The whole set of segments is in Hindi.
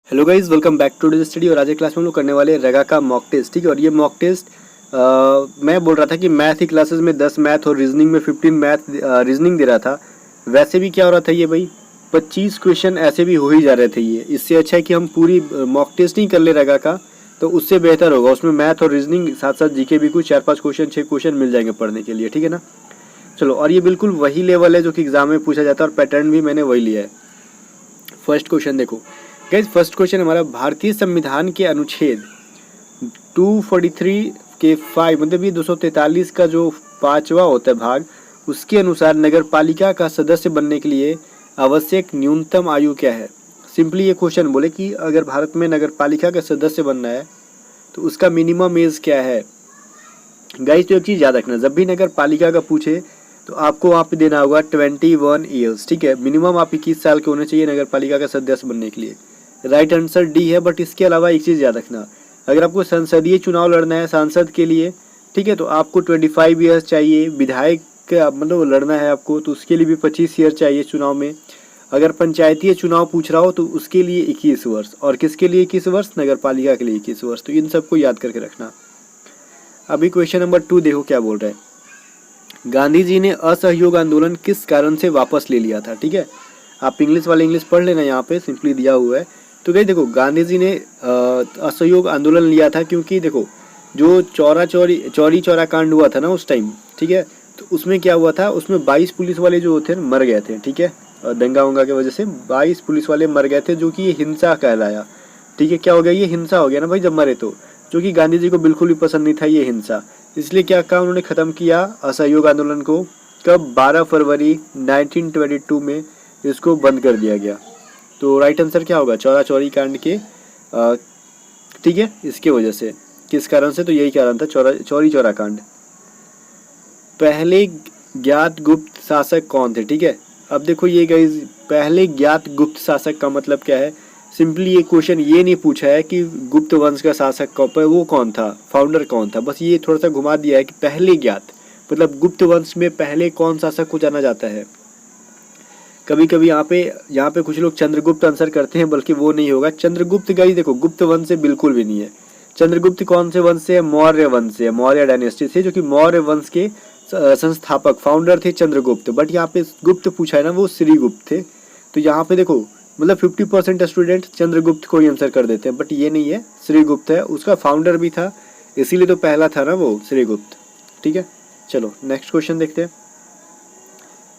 Hello guys, welcome back to the study. और आज की क्लास में हम लोग करने वाले हैं रगा का मॉक टेस्ट। ठीक है, और ये मॉक टेस्ट मैं बोल रहा था कि मैथ की क्लासेस में 10 मैथ और रीजनिंग में 15 मैथ रीजनिंग दे रहा था। वैसे भी क्या हो रहा था ये भाई, 25 क्वेश्चन ऐसे भी हो ही जा रहे थे। ये इससे अच्छा है कि हम पूरी मॉक टेस्ट नहीं कर ले रगा का, तो उससे बेहतर होगा। उसमें मैथ और रीजनिंग साथ साथ जीके भी कुछ 4-5 क्वेश्चन 6 क्वेश्चन मिल जाएंगे पढ़ने के लिए। ठीक है ना। चलो, और ये बिल्कुल वही लेवल है जो कि एग्जाम में पूछा जाता है और पैटर्न भी मैंने वही लिया है। फर्स्ट क्वेश्चन देखो गाइस, फर्स्ट क्वेश्चन हमारा भारतीय संविधान के अनुच्छेद 243 के 5 मतलब ये 243 का जो 5वां होता है भाग, उसके अनुसार नगर पालिका का सदस्य बनने के लिए आवश्यक न्यूनतम आयु क्या है। सिंपली ये क्वेश्चन बोले कि अगर भारत में नगर पालिका का सदस्य बनना है तो उसका मिनिमम एज क्या है। गाइस, तो एक चीज़ याद रखना, जब भी नगर पालिका का पूछे तो आपको वहाँ पे देना होगा 21 ईयर्स। ठीक है, मिनिमम आप 21 साल के होने चाहिए नगर पालिका का सदस्य बनने के लिए। राइट आंसर डी है। बट इसके अलावा एक चीज़ याद रखना, अगर आपको संसदीय चुनाव लड़ना है सांसद के लिए, ठीक है, तो आपको 25 ईयर्स चाहिए। विधायक का मतलब लड़ना है आपको तो उसके लिए भी 25 ईयर चाहिए चुनाव में। अगर पंचायती चुनाव पूछ रहा हो तो उसके लिए 21 वर्ष, और किसके लिए 21 वर्ष, नगर पालिका के लिए 21 वर्ष। तो इन सबको याद करके रखना। अभी क्वेश्चन नंबर 2 देखो क्या बोल रहा है। गांधी जी ने असहयोग आंदोलन किस कारण से वापस ले लिया था। ठीक है, आप इंग्लिश वाले इंग्लिश पढ़ लेना, यहाँ पे सिंपली दिया हुआ है। तो गाइस देखो, गांधी जी ने असहयोग आंदोलन लिया था क्योंकि देखो जो चौरी चौरा कांड हुआ था ना उस टाइम, ठीक है, तो उसमें क्या हुआ था, उसमें 22 पुलिस वाले जो थे मर गए थे। ठीक है, दंगा वंगा की वजह से 22 पुलिस वाले मर गए थे, जो कि ये हिंसा कहलाया। ठीक है, क्या हो गया, ये हिंसा हो गया ना भाई जब मरे तो, जो कि गांधी जी को बिल्कुल भी पसंद नहीं था ये हिंसा। इसलिए क्या कहा उन्होंने, ख़त्म किया असहयोग आंदोलन को। कब, 12 फरवरी 1922 में इसको बंद कर दिया गया। तो राइट आंसर क्या होगा, चौरा चौरी कांड के ठीक है, इसके वजह से। किस कारण से, तो यही कारण था, चौरी चौरा कांड। पहले ज्ञात गुप्त शासक कौन थे। ठीक है, अब देखो ये गाइस, पहले ज्ञात गुप्त शासक का मतलब क्या है। सिंपली ये क्वेश्चन ये नहीं पूछा है कि गुप्त वंश का शासक वो कौन था, फाउंडर कौन था, बस ये थोड़ा सा घुमा दिया है कि पहले ज्ञात मतलब गुप्त वंश में पहले कौन शासक को जाना जाता है। कभी कभी यहाँ पे कुछ लोग चंद्रगुप्त आंसर करते हैं, बल्कि वो नहीं होगा। चंद्रगुप्त गाइस देखो गुप्त वंश से बिल्कुल भी नहीं है। चंद्रगुप्त कौन से वंश से है, मौर्य वंश से, मौर्य डायनेस्टी से, जो कि मौर्य वंश के संस्थापक फाउंडर थे चंद्रगुप्त। बट यहाँ पे गुप्त पूछा है ना, वो श्रीगुप्त थे। तो यहाँ पे देखो मतलब 50% स्टूडेंट चंद्रगुप्त को ही आंसर कर देते हैं, बट ये नहीं है, श्रीगुप्त है, उसका फाउंडर भी था, इसीलिए तो पहला था ना वो श्रीगुप्त। ठीक है, चलो नेक्स्ट क्वेश्चन देखते हैं।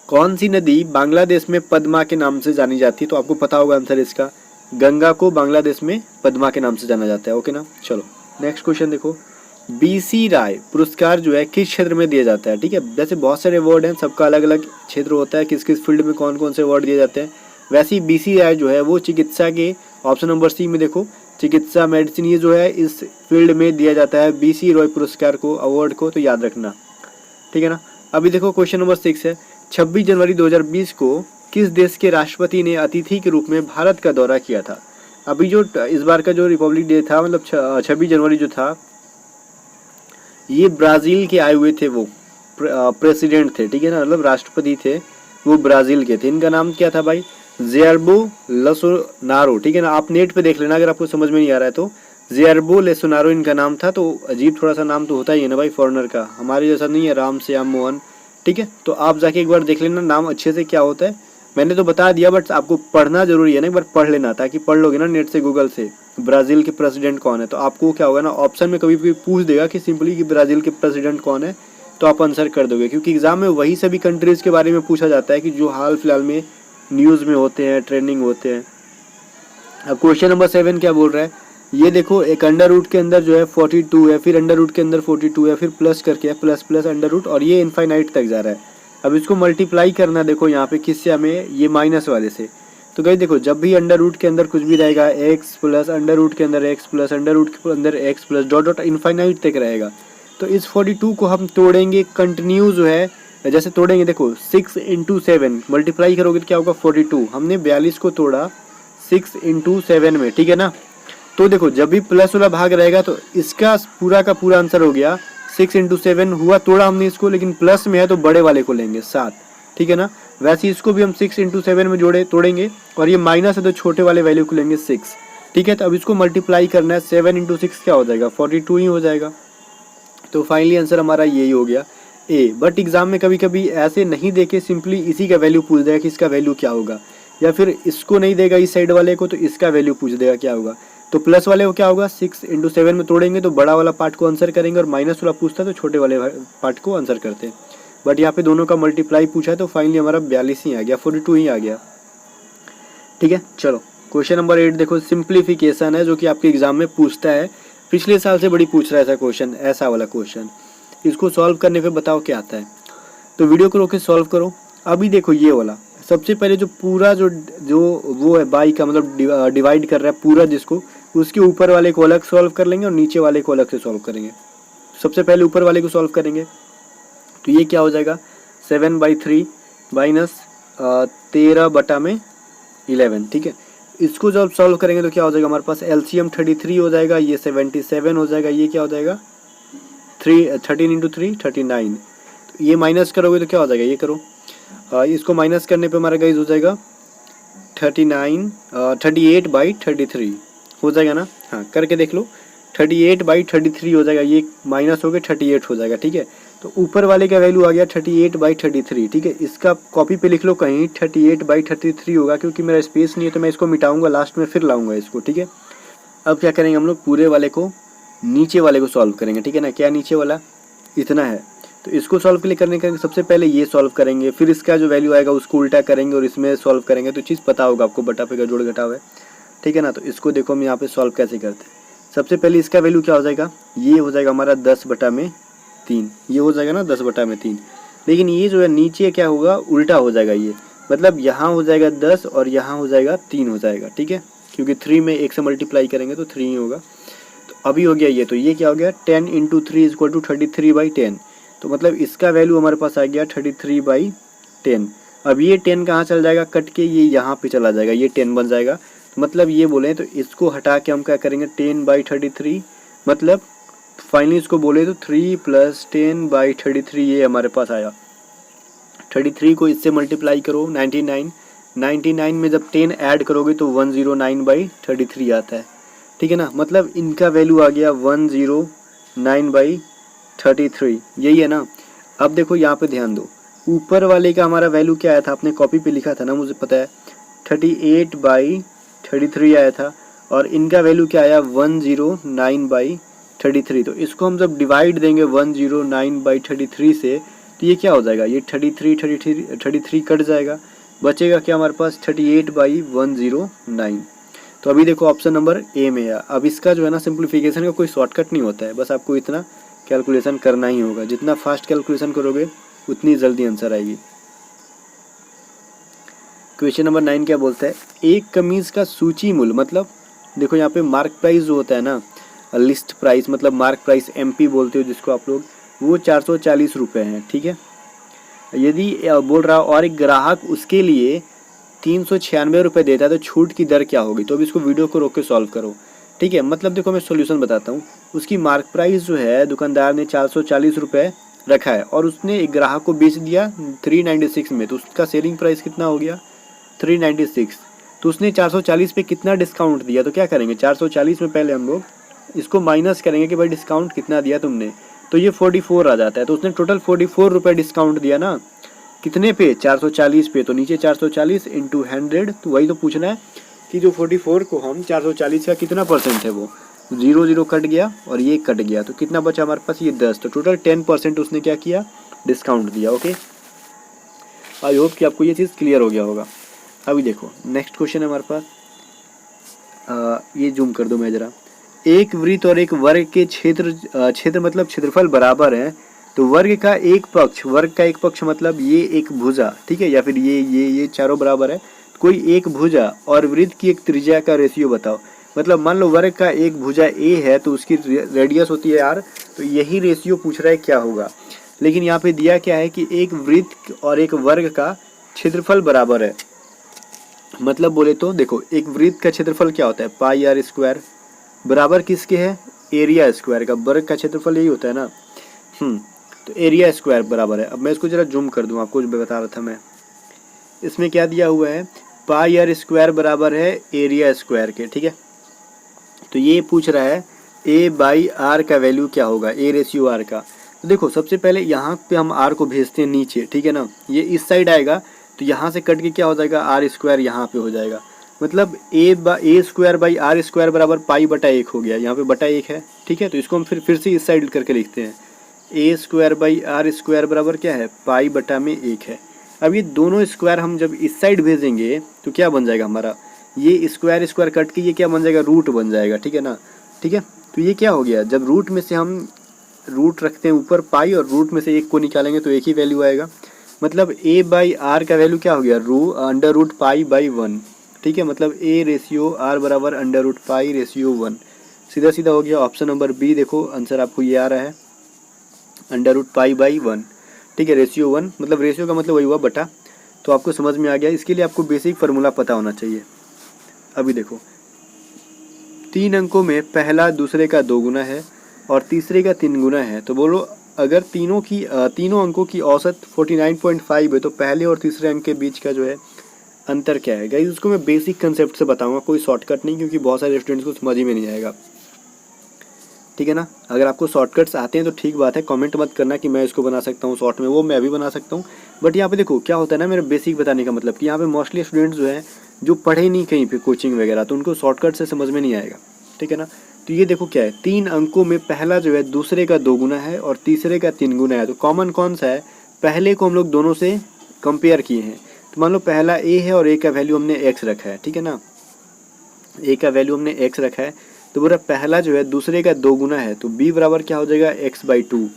कौन सी नदी बांग्लादेश में पद्मा के नाम से जानी जाती है। तो आपको पता होगा आंसर इसका, गंगा को बांग्लादेश में पद्मा के नाम से जाना जाता है। ओके ना। चलो नेक्स्ट क्वेश्चन देखो, बीसी राय पुरस्कार जो है किस क्षेत्र में दिया जाता है। ठीक है, जैसे बहुत सारे अवार्ड हैं, सबका अलग अलग क्षेत्र होता है, किस किस फील्ड में कौन कौन से अवार्ड दिए जाते हैं। वैसे ही बीसी राय जो है वो चिकित्सा के, ऑप्शन नंबर सी में देखो, चिकित्सा मेडिसिन, ये जो है इस फील्ड में दिया जाता है बीसी रॉय पुरस्कार को, अवार्ड को, तो याद रखना। ठीक है ना। अभी देखो क्वेश्चन नंबर 6 है, 26 जनवरी 2020 को किस देश के राष्ट्रपति ने अतिथि के रूप में भारत का दौरा किया था। अभी जो इस बार का जो रिपब्लिक डे था, मतलब 26 जनवरी जो था, ये ब्राज़ील के आए हुए थे, वो प्रेसिडेंट थे। ठीक है ना, मतलब राष्ट्रपति थे, वो ब्राज़ील के थे। इनका नाम क्या था भाई, जेयर बोल्सोनारो। ठीक है ना, आप नेट पे देख लेना अगर आपको समझ में नहीं आ रहा है तो। जेयर बोल्सोनारो इनका नाम था। तो अजीब थोड़ा सा नाम तो होता ही है ना भाई फॉरेनर का, हमारे जैसा नहीं है राम श्याम मोहन। ठीक है, तो आप जाके एक बार देख लेना नाम अच्छे से क्या होता है। मैंने तो बता दिया, बट आपको पढ़ना जरूरी है ना, एक बार पढ़ लेना, ताकि पढ़ लोगे ना नेट से, गूगल से, ब्राज़ील के प्रेसिडेंट कौन है, तो आपको क्या होगा ना, ऑप्शन में कभी भी पूछ देगा कि सिंपली कि ब्राज़ील के प्रेसिडेंट कौन है, तो आप आंसर कर दोगे। क्योंकि एग्जाम में वही सभी कंट्रीज़ के बारे में पूछा जाता है कि जो हाल फिलहाल में न्यूज़ में होते हैं, ट्रेंडिंग होते हैं। अब क्वेश्चन नंबर 7 क्या बोल रहा है, ये देखो, एक अंडर रूट के अंदर जो है 42 है, फिर अंडर रूट के अंदर 42 है, फिर प्लस करके है, प्लस प्लस अंडर रूट, और ये इनफाइनाइट तक जा रहा है। अब इसको मल्टीप्लाई करना, देखो यहाँ पे किससे, हमें ये माइनस वाले से। तो गाइस देखो, जब भी अंडर रूट के अंदर कुछ भी रहेगा, एक्स प्लस अंडर रूट के अंदर एक्स प्लस अंडर रूट के अंदर x plus dot dot infinite तक रहेगा। तो इस 42 को हम तोड़ेंगे, कंटिन्यू जो है जैसे तोड़ेंगे, देखो 6 × 7 मल्टीप्लाई करोगे तो क्या होगा 42। हमने 42 को तोड़ा 6 × 7 में। ठीक है ना, तो देखो जब भी प्लस वाला भाग रहेगा तो इसका पूरा का पूरा आंसर हो गया 6 × 7 हुआ, तोड़ा हमने इसको, लेकिन प्लस में है तो बड़े वाले को लेंगे 7। ठीक है ना, वैसे इसको भी हम 6 × 7 में तोड़ेंगे, और ये माइनस है तो छोटे वाले वैल्यू को लेंगे 6। ठीक है। तो अब इसको मल्टीप्लाई करना है, 7 इंटू 6 क्या हो जाएगा, 42 ही हो जाएगा। तो फाइनली आंसर हमारा यही हो गया ए। बट एग्जाम में कभी कभी ऐसे नहीं देके सिंपली इसी का वैल्यू पूछ देगा कि इसका वैल्यू क्या होगा, या फिर इसको नहीं देगा इस साइड वाले को तो इसका वैल्यू पूछ देगा क्या होगा। तो प्लस वाले को क्या होगा, 6 इंटू 7 में तोड़ेंगे तो बड़ा वाला पार्ट को आंसर करेंगे, और माइनस वाला पूछता है तो छोटे वाले पार्ट को आंसर करते हैं। बट यहाँ पे दोनों का मल्टीप्लाई पूछा है तो फाइनली हमारा 42 ही आ गया, 42 ही आ गया। ठीक है, चलो क्वेश्चन नंबर 8 देखो, सिंप्लीफिकेशन है जो कि आपके एग्जाम में पूछता है, पिछले साल से बड़ी पूछ रहा है ऐसा क्वेश्चन, ऐसा वाला क्वेश्चन। इसको सॉल्व करने पे बताओ क्या आता है। तो वीडियो को रोक के सॉल्व करो। अभी देखो ये वाला, सबसे पहले जो पूरा जो जो वो है बाई का मतलब डिवाइड कर रहा है पूरा जिसको, उसके ऊपर वाले को अलग सॉल्व कर लेंगे और नीचे वाले को अलग से सॉल्व करेंगे। सबसे पहले ऊपर वाले को सॉल्व करेंगे तो ये क्या हो जाएगा, 7/3 माइनस 13/11। ठीक है, इसको जब सॉल्व करेंगे तो क्या हो जाएगा, हमारे पास एलसीएम 33 हो जाएगा, ये 77 हो जाएगा, ये क्या हो जाएगा 13 इंटू 3 39। तो ये माइनस करोगे तो क्या हो जाएगा, ये करो, इसको माइनस करने पे हमारा गाइस हो जाएगा 38/33 हो जाएगा ना। हाँ करके देख लो, 38/33 हो जाएगा, ये माइनस हो गया 38 हो जाएगा। ठीक है, तो ऊपर वाले का वैल्यू आ गया 38/33। ठीक है, इसका कॉपी पे लिख लो कहीं 38/33 होगा, क्योंकि मेरा स्पेस नहीं है तो मैं इसको मिटाऊंगा लास्ट में, फिर लाऊंगा इसको। ठीक है, अब क्या करेंगे हम लोग, पूरे वाले को नीचे वाले को सॉल्व करेंगे। ठीक है ना, क्या नीचे वाला इतना है तो इसको सॉल्व के लिए करने का सबसे पहले ये सॉल्व करेंगे, फिर इसका जो वैल्यू आएगा उसको उल्टा करेंगे और इसमें सॉल्व करेंगे। तो चीज़ पता होगा आपको, बटा पे का जोड़ घटाव है। ठीक है ना, तो इसको देखो हम यहाँ पे सॉल्व कैसे करते हैं। सबसे पहले इसका वैल्यू क्या हो जाएगा, ये हो जाएगा हमारा 10/3, ये हो जाएगा ना 10/3। लेकिन ये जो है नीचे क्या होगा, उल्टा हो जाएगा, ये मतलब यहाँ हो जाएगा 10 और यहाँ हो जाएगा 3 हो जाएगा। ठीक है, क्योंकि 3 में 1 से मल्टीप्लाई करेंगे तो 3 ही होगा। तो अभी हो गया ये, तो ये क्या हो गया 10 इंटू 3 इक्वल टू 33/10। तो मतलब इसका वैल्यू हमारे पास आ गया 33/10। अब ये 10 कहाँ चल जाएगा, कट के ये यहाँ पे चला जाएगा, ये 10 बन जाएगा। तो मतलब ये बोले तो इसको हटा के हम क्या करेंगे 10/33, मतलब फाइनली इसको बोले तो 3 + 10/33 ये हमारे पास आया। 33 को इससे मल्टीप्लाई करो 99 में जब 10 ऐड करोगे तो 109/33 आता है। ठीक है ना, मतलब इनका वैल्यू आ गया 109/33, यही है ना। अब देखो यहाँ पे ध्यान दो, ऊपर वाले का हमारा वैल्यू क्या आया था, आपने कॉपी पे लिखा था ना, मुझे पता है 38/33 आया था, और इनका वैल्यू क्या आया 109/33। तो इसको हम जब डिवाइड देंगे 109/33 से तो ये क्या हो जाएगा, ये 33 कट जाएगा, बचेगा क्या हमारे पास 38/109। तो अभी देखो ऑप्शन नंबर ए में है। अब इसका जो है ना सिंप्लीफिकेशन का कोई शॉर्टकट नहीं होता है, बस आपको इतना कैलकुलेशन करना ही होगा। जितना फास्ट कैलकुलेशन करोगे उतनी जल्दी आंसर आएगी। क्वेश्चन नंबर 9 क्या बोलता है, एक कमीज का सूची मूल्य, मतलब देखो यहाँ पे मार्क प्राइस जो होता है ना, लिस्ट प्राइस मतलब मार्क प्राइस एमपी बोलते हो जिसको आप लोग, वो 440 रुपये हैं। ठीक है, यदि बोल रहा और एक ग्राहक उसके लिए 396 रुपये देता है तो छूट की दर क्या होगी। तो अब इसको वीडियो को रोक के सॉल्व करो। ठीक है, मतलब देखो मैं सॉल्यूशन बताता हूँ। उसकी मार्क प्राइस जो है दुकानदार ने 440 रुपये रखा है और उसने एक ग्राहक को बेच दिया 396 में, तो उसका सेलिंग प्राइस कितना हो गया 396। तो उसने 440 पे कितना डिस्काउंट दिया, तो क्या करेंगे 440 में पहले हम लोग इसको माइनस करेंगे कि भाई डिस्काउंट कितना दिया तुमने, तो ये 44 आ जाता है। तो उसने टोटल 44 रुपये डिस्काउंट दिया ना, कितने पे 440 पे, तो नीचे 440 इंटू 100। तो वही तो पूछना है कि जो 44 को हम 440 का कितना परसेंट है, वो 0 कट गया और ये कट गया, तो कितना बचा हमारे पास ये 10। तो टोटल 10% उसने क्या किया, डिस्काउंट दिया। ओके, आई होप कि आपको ये चीज़ क्लियर हो गया होगा। अभी देखो नेक्स्ट क्वेश्चन है हमारे पास, ये जूम कर दो मैं जरा। एक वृत्त और एक वर्ग के क्षेत्र मतलब क्षेत्रफल बराबर है, तो वर्ग का एक पक्ष मतलब ये एक भुजा, ठीक है, या फिर ये चारों बराबर है, कोई एक भुजा और वृत्त की एक त्रिज्या का रेशियो बताओ। मतलब मान लो वर्ग का एक भुजा ए है तो उसकी रेडियस होती है आर, तो यही रेशियो पूछ रहा है क्या होगा। लेकिन यहाँ पे दिया क्या है कि एक वृत्त और एक वर्ग का क्षेत्रफल बराबर है। मतलब बोले तो देखो एक वृत्त का क्षेत्रफल क्या होता है पाई आर स्क्वायर, बराबर किसके है एरिया स्क्वायर का, वर्ग का क्षेत्रफल यही होता है ना। तो एरिया स्क्वायर बराबर है। अब मैं इसको जरा जूम कर दूं, आपको जो बता रहा था मैं, इसमें क्या दिया हुआ है पाई आर स्क्वायर बराबर है एरिया स्क्वायर के। ठीक है, तो ये पूछ रहा है ए बाई आर का वैल्यू क्या होगा, ए रेशियो आर का। तो देखो सबसे पहले यहाँ पे हम आर को भेजते हैं नीचे, ठीक है ना, ये इस साइड आएगा तो यहाँ से कट के क्या हो जाएगा, आर स्क्वायर यहाँ पे हो जाएगा, मतलब ए स्क्वायर बाई आर स्क्वायर बराबर पाई बटा 1 हो गया, यहाँ पे बटा 1 है, ठीक है। तो इसको हम फिर से इस साइड करके लिखते हैं, ए स्क्वायर बाई आर स्क्वायर बराबर क्या है, पाई बटा में 1 है। अब ये दोनों स्क्वायर हम जब इस साइड भेजेंगे तो क्या बन जाएगा हमारा, ये स्क्वायर स्क्वायर कट के ये क्या बन जाएगा, रूट बन जाएगा, ठीक है ना, ठीक है। तो ये क्या हो गया, जब रूट में से हम रूट रखते हैं ऊपर पाई और रूट में से 1 को निकालेंगे तो एक ही वैल्यू आएगा, मतलब ए बाई आर का वैल्यू क्या हो गया, अंडर रूट पाई बाई 1, ठीक है। मतलब ए रेशियो आर बराबर अंडर रूट पाई रेशियो 1, सीधा सीधा हो गया। ऑप्शन नंबर बी देखो आंसर आपको ये आ रहा है, अंडर रूट पाई बाई 1, ठीक है, रेशियो 1, मतलब रेशियो का मतलब वही हुआ बटा। तो आपको समझ में आ गया। इसके लिए आपको बेसिक फार्मूला पता होना चाहिए। अभी देखो 3 अंकों में पहला दूसरे का 2 गुना है और तीसरे का 3 गुना है, तो बोलो अगर तीनों अंकों की औसत 49.5 है तो पहले और तीसरे अंक के बीच का जो है अंतर क्या है। गाइस उसको मैं बेसिक कंसेप्ट से बताऊंगा, कोई शॉर्टकट नहीं, क्योंकि बहुत सारे स्टूडेंट्स को समझ ही में नहीं आएगा, ठीक है ना। अगर आपको शॉर्टकट्स आते हैं तो ठीक बात है, कमेंट मत करना कि मैं इसको बना सकता हूँ शॉर्ट में, वो मैं भी बना सकता हूँ। बट यहाँ पे देखो क्या होता है ना, मेरा बेसिक बताने का मतलब कि यहाँ पे मोस्टली स्टूडेंट्स जो है जो पढ़े नहीं कहीं पे कोचिंग वगैरह, तो उनको शॉर्टकट से समझ में नहीं आएगा, ठीक है ना। तो ये देखो क्या है, 3 अंकों में पहला जो है दूसरे का 2 गुना है और तीसरे का 3 गुना है, तो कॉमन कौन सा है, पहले को हम लोग दोनों से कंपेयर किए हैं। तो मान लो पहला ए है और ए का वैल्यू हमने एक्स रखा है, ठीक है ना, ए का वैल्यू हमने एक्स रखा है, तो बोला पहला जो है दूसरे का 2 गुना है, तो बी बराबर क्या हो जाएगा, एक्स बाई 2,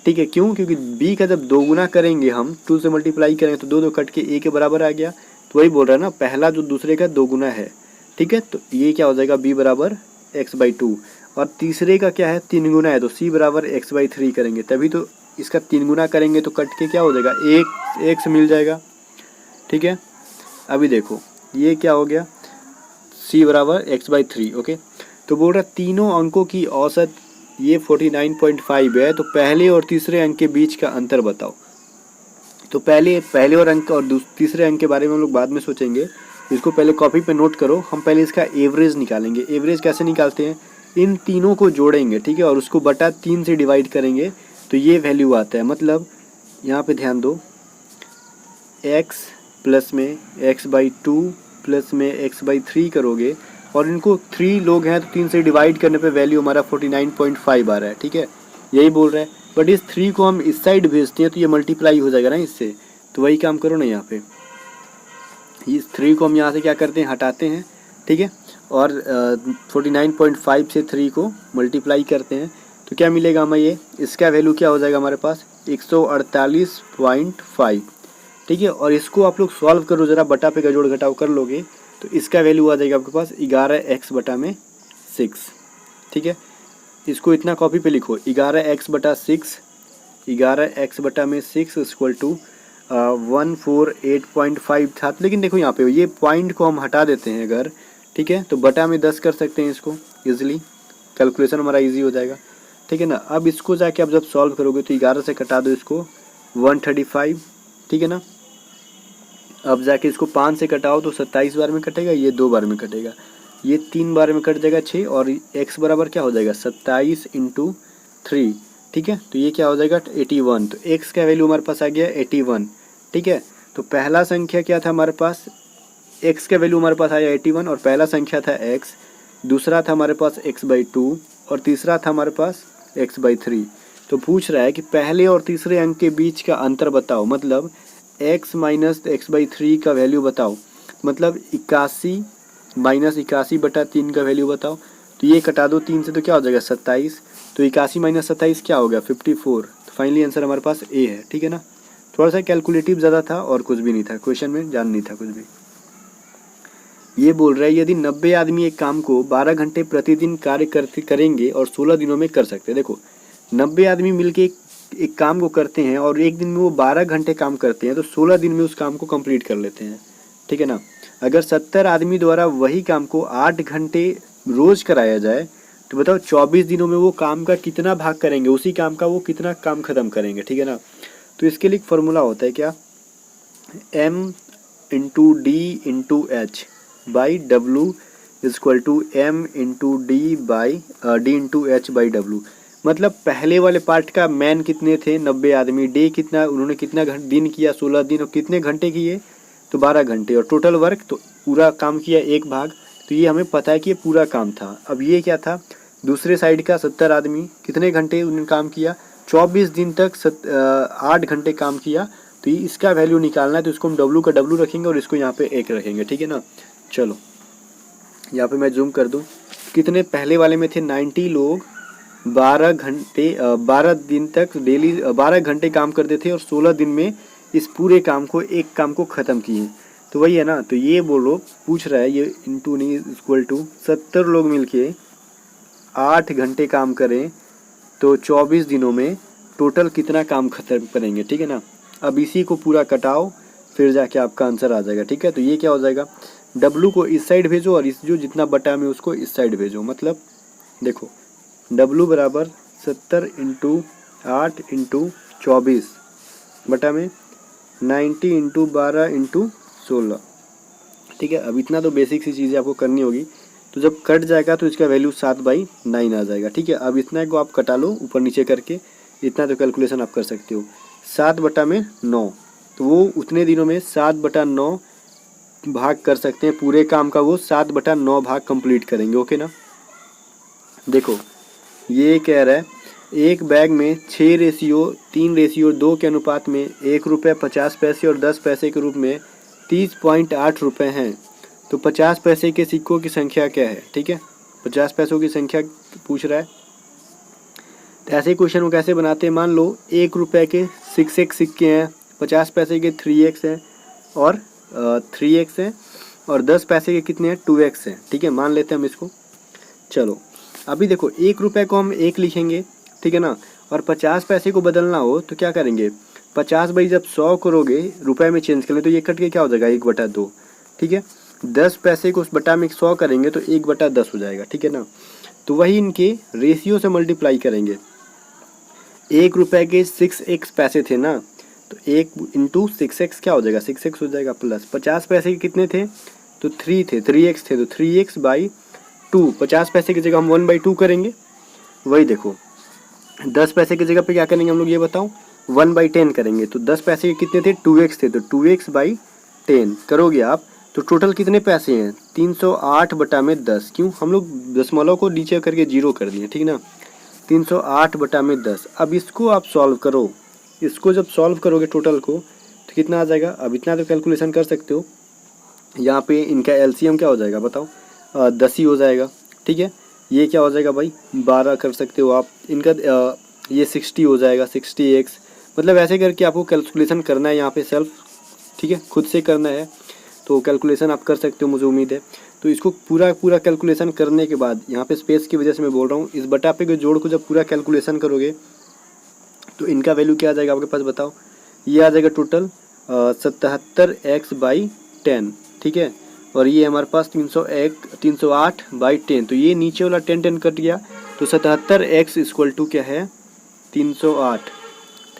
ठीक है। क्यों, क्योंकि बी का जब 2 गुना करेंगे हम 2 से मल्टीप्लाई करेंगे तो 2 कट के ए के बराबर आ गया, तो वही बोल रहा है ना, पहला जो दूसरे का 2 गुना है, ठीक है, तो ये क्या हो जाएगा, बी बराबर एक्स बाई 2, और तीसरे का क्या है 3 गुना है, तो सी बराबर एक्स बाई 3 करेंगे, तभी तो इसका 3 गुना करेंगे तो कट के क्या हो जाएगा, एक एक्स मिल जाएगा, ठीक है। अभी देखो ये क्या हो गया, सी बराबर एक्स बाई 3, ओके। तो बोल रहा तीनों अंकों की औसत ये 49.5 है, तो पहले और तीसरे अंक के बीच का अंतर बताओ। तो पहले और अंक और तीसरे अंक के बारे में हम लोग बाद में सोचेंगे, इसको पहले कॉपी पे नोट करो। हम पहले इसका एवरेज निकालेंगे। एवरेज कैसे निकालते हैं, इन तीनों को जोड़ेंगे, ठीक है, और उसको बटा 3 से डिवाइड करेंगे तो ये वैल्यू आता है। मतलब यहाँ पे ध्यान दो, x प्लस में x बाई 2 प्लस में x बाई 3 करोगे, और इनको 3 लोग हैं तो 3 से डिवाइड करने पे वैल्यू हमारा 49.5 आ रहा है, ठीक है, यही बोल रहा है। बट इस 3 को हम इस साइड भेजते हैं तो ये मल्टीप्लाई हो जाएगा ना इससे, तो वही काम करो ना, यहाँ पे इस 3 को हम यहाँ से क्या करते हैं, हटाते हैं, ठीक है, और 49.5 से 3 को मल्टीप्लाई करते हैं तो क्या मिलेगा हमें, ये इसका वैल्यू क्या हो जाएगा हमारे पास 148.5, ठीक है। और इसको आप लोग सॉल्व करो जरा, बटा पे का जोड़ घटाव कर लोगे तो इसका वैल्यू आ जाएगा आपके पास 11x बटा में 6, ठीक है। इसको इतना कॉपी पे लिखो, 11x बटा 6, 11x बटा में 6 इक्वल टू 148.5 था। लेकिन देखो यहाँ पे ये पॉइंट को हम हटा देते हैं अगर, ठीक है, तो बटा में 10 कर सकते हैं इसको इजीली, कैलकुलेशन हमारा इजी हो जाएगा, ठीक है ना। अब इसको जाके आप जब सॉल्व करोगे तो 11 से कटा दो इसको 135, ठीक है ना। अब जाके इसको 5 से कटाओ तो 27 बार में कटेगा, ये 2 बार में कटेगा, ये 3 बार में कट जाएगा 6, और x बराबर क्या हो जाएगा 27 इंटू 3, ठीक है। तो ये क्या हो जाएगा 81, तो x का वैल्यू हमारे पास आ गया 81, ठीक है। तो पहला संख्या क्या था हमारे पास, x का वैल्यू हमारे पास आया 81, और पहला संख्या था x, दूसरा था हमारे पास x बाई 2, और तीसरा था हमारे पास x बाई 3। तो पूछ रहा है कि पहले और तीसरे अंक के बीच का अंतर बताओ, मतलब x माइनस एक्स बाई 3 का वैल्यू बताओ, मतलब 81 माइनस 81 बटा 3 का वैल्यू बताओ। तो ये कटा दो 3 से तो क्या हो जाएगा 27, तो 81 माइनस 27 क्या हो गया 54। तो फाइनली आंसर हमारे पास ए है, ठीक है ना। थोड़ा सा कैलकुलेटिव ज़्यादा था और कुछ भी नहीं था, क्वेश्चन में जान नहीं था कुछ भी। ये बोल रहा है यदि 90 आदमी एक काम को 12 घंटे प्रतिदिन कार्य करेंगे और 16 दिनों में कर सकते हैं। देखो 90 आदमी मिलके एक काम को करते हैं और एक दिन में वो 12 घंटे काम करते हैं, तो 16 दिन में उस काम को कंप्लीट कर लेते हैं, ठीक है ना। अगर 70 आदमी द्वारा वही काम को 8 घंटे रोज कराया जाए तो बताओ 24 दिनों में वो काम का कितना भाग करेंगे, उसी काम का वो कितना काम खत्म करेंगे, ठीक है ना। तो इसके लिए एक फॉर्मूला होता है क्या, m into D into H by W equal to M into D into H by W. मतलब पहले वाले पार्ट का मैन कितने थे, 90 आदमी, डे कितना, उन्होंने कितना दिन किया, 16 दिन, और कितने घंटे किए, तो 12 घंटे, और टोटल वर्क तो पूरा काम किया एक भाग, तो ये हमें पता है कि ये पूरा काम था। अब ये क्या था, दूसरे साइड का 70 आदमी कितने घंटे उन्होंने काम किया, 24 दिन तक 8 घंटे काम किया, तो ये इसका वैल्यू निकालना है, तो इसको हम डब्लू का डब्लू रखेंगे और इसको यहाँ पे एक रखेंगे, ठीक है ना। चलो यहाँ पे मैं जूम कर दूँ, कितने पहले वाले में थे 90 लोग 12 दिन तक डेली 12 घंटे काम करते थे और 16 दिन में इस पूरे काम को, एक काम को ख़त्म किए, तो वही है ना। तो ये बोलो पूछ रहा है, ये इंटू नहीं इक्वल टू 70 लोग मिलके 8 घंटे काम करें तो 24 दिनों में टोटल कितना काम ख़त्म करेंगे, ठीक है ना। अब इसी को पूरा कटाओ, फिर जाके आपका आंसर आ जाएगा, ठीक है। तो ये क्या हो जाएगा, डब्लू को इस साइड भेजो और इस जो जितना बटा में उसको इस साइड भेजो। मतलब देखो डब्लू बराबर 70 इंटू 8 इंटू 24 बटा में 90 इंटू 12 इंटू 16, ठीक है। अब इतना तो बेसिक सी चीज़ें आपको करनी होगी, तो जब कट जाएगा तो इसका वैल्यू 7/9 आ जाएगा, ठीक है। अब इतना को आप कटा लो ऊपर नीचे करके, इतना तो कैलकुलेशन आप कर सकते हो। 7/9, तो वो उतने दिनों में 7/9 भाग कर सकते हैं पूरे काम का, वो 7/9 भाग कंप्लीट करेंगे, ओके ना। देखो ये कह रहा है एक बैग में 6:3:2 के अनुपात में ₹1.50 और 10 पैसे के रूप में 30.8 रुपये हैं, तो 50 पैसे के सिक्कों की संख्या क्या है, ठीक है। 50 पैसों की संख्या पूछ रहा है, तो ऐसे क्वेश्चन को कैसे बनाते हैं, मान लो ₹1 के 6x सिक्के हैं, 50 पैसे के 3x हैं और 3x हैं, और 10 पैसे के कितने हैं, 2x हैं, ठीक है। मान लेते हैं हम इसको। चलो अभी देखो ₹1 को हम 1 लिखेंगे, ठीक है ना, और 50 पैसे को बदलना हो तो क्या करेंगे, 50 बाई जब 100 करोगे रुपए में चेंज करें तो ये कट के क्या हो जाएगा 1/2, ठीक है। 10 पैसे को उस बटा में 100 करेंगे तो 1/10 हो जाएगा, ठीक है ना। तो वही इनके रेशियो से मल्टीप्लाई करेंगे। ₹1 के 6x पैसे थे ना, तो 1 इंटू 6x क्या हो जाएगा, 6x हो जाएगा, प्लस 50 पैसे के कितने थे, तो 3 थे, 3x थे, तो 3x/2, 50 पैसे की जगह हम 1/2 करेंगे। वही देखो 10 पैसे की जगह पे क्या करेंगे हम लोग, ये बताओ, 1/10 करेंगे। तो 10 पैसे के कितने थे, 2x थे, तो 2x/10 करोगे आप, तो टोटल कितने पैसे हैं, 308/10। क्यों, हम लोग दशमलव को नीचे करके 0 कर दिए, ठीक ना, 308/10। अब इसको आप सॉल्व करो, इसको जब सॉल्व करोगे टोटल को तो कितना आ जाएगा। अब इतना तो कैलकुलेशन कर सकते हो, यहाँ पे इनका एलसीएम क्या हो जाएगा बताओ, 10 ही हो जाएगा, ठीक है। ये क्या हो जाएगा भाई, 12 कर सकते हो आप, इनका ये 60 हो जाएगा, 60x, मतलब ऐसे करके आपको कैलकुलेशन करना है यहाँ पे सेल्फ, ठीक है, खुद से करना है, तो कैलकुलेशन आप कर सकते हो, मुझे उम्मीद है। तो इसको पूरा कैलकुलेशन करने के बाद, यहाँ पे स्पेस की वजह से मैं बोल रहा हूँ, इस बटा पे के जोड़ को जब पूरा कैलकुलेशन करोगे तो इनका वैल्यू क्या आ जाएगा आपके पास बताओ, ये आ जाएगा टोटल 77x/10, ठीक है। और ये हमारे पास 308/10, तो ये नीचे वाला 10 कट गया, तो 77x इक्वल टू क्या है, 308,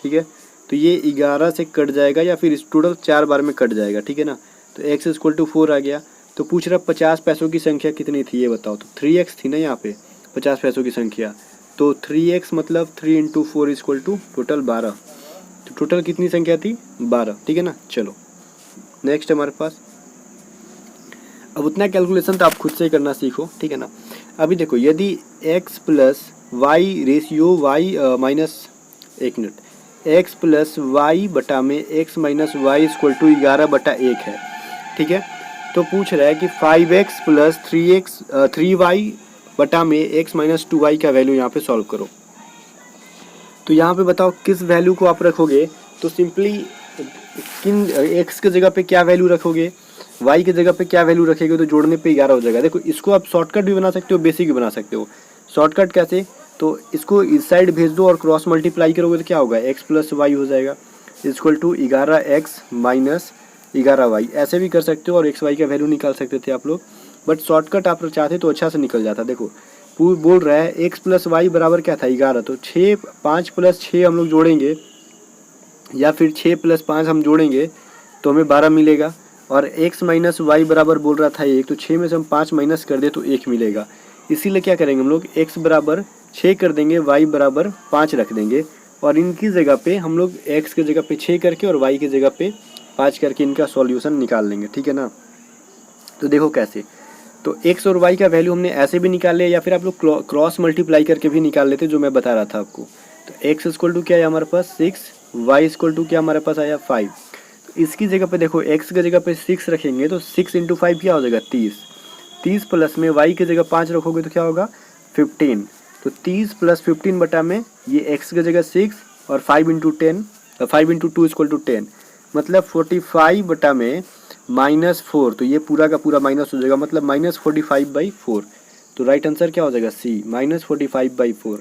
ठीक है। तो ये 11 से कट जाएगा या फिर इस टोटल 4 बार में कट जाएगा, ठीक है ना। तो x इक्वल टू 4 आ गया। तो पूछ रहा 50 पैसों की संख्या कितनी थी ये बताओ, तो 3x थी ना यहाँ पे 50 पैसों की संख्या, तो 3x मतलब 3 इंटू 4 इक्वल टू टोटल 12, तो टोटल कितनी संख्या थी, 12, ठीक है ना। चलो नेक्स्ट हमारे पास, अब उतना कैलकुलेशन तो आप खुद से करना सीखो, ठीक है ना। अभी देखो यदि x plus Y ratio x plus Y बटा में x minus Y equal to 11/1 है, ठीक है। तो पूछ रहा है कि 5x प्लस 3y बटा में x माइनस 2y का वैल्यू यहाँ पे सॉल्व करो। तो यहाँ पे बताओ किस वैल्यू को आप रखोगे, तो सिंपली किन x के जगह पे क्या वैल्यू रखोगे, y के जगह पे क्या वैल्यू रखेंगे, तो जोड़ने पे 11 हो जाएगा। देखो इसको आप शॉर्टकट भी बना सकते हो, बेसिक भी बना सकते हो। शॉर्टकट कैसे, तो इसको इस साइड भेज दो और क्रॉस मल्टीप्लाई करोगे तो क्या होगा, x प्लस वाई हो जाएगा equal to 11x minus 11y। ऐसे भी कर सकते हो और x y का वैल्यू निकाल सकते थे आप लोग, बट शॉर्टकट आप चाहते तो अच्छा से निकल जाता। देखो बोल रहा है x प्लस वाई बराबर क्या था 11, तो 5 प्लस 6 हम लोग जोड़ेंगे या फिर 6 प्लस 5 हम जोड़ेंगे तो हमें 12 मिलेगा। और x माइनस वाई बराबर बोल रहा था 1, तो 6 में से हम 5 माइनस कर दे तो 1 मिलेगा। इसीलिए क्या करेंगे हम लोग, x बराबर 6 कर देंगे, y बराबर 5 रख देंगे और इनकी जगह पे हम लोग x की जगह पे 6 करके और y की जगह पे 5 करके इनका सॉल्यूशन निकाल लेंगे, ठीक है ना। तो देखो कैसे, तो x और y का वैल्यू हमने ऐसे भी निकाल लिया या फिर आप लोग क्रॉस मल्टीप्लाई करके भी निकाल लेते, जो मैं बता रहा था आपको। तो x इक्वल टू क्या है हमारे पास 6, y इक्वल टू क्या हमारे पास आया 5। तो इसकी जगह पे देखो x की जगह पे 6 रखेंगे तो 6 इंटू 5 क्या हो जाएगा 30, 30 प्लस में y की जगह 5 रखोगे तो क्या होगा 15। तो 30 प्लस 15 बटा में ये x की जगह 6 और 5 इंटू 10, 5 इंटू 2 इक्वल टू 10, मतलब 45 बटा में -4। तो ये पूरा का पूरा माइनस हो जाएगा, मतलब -45/4। तो राइट आंसर क्या हो जाएगा सी, -45/4।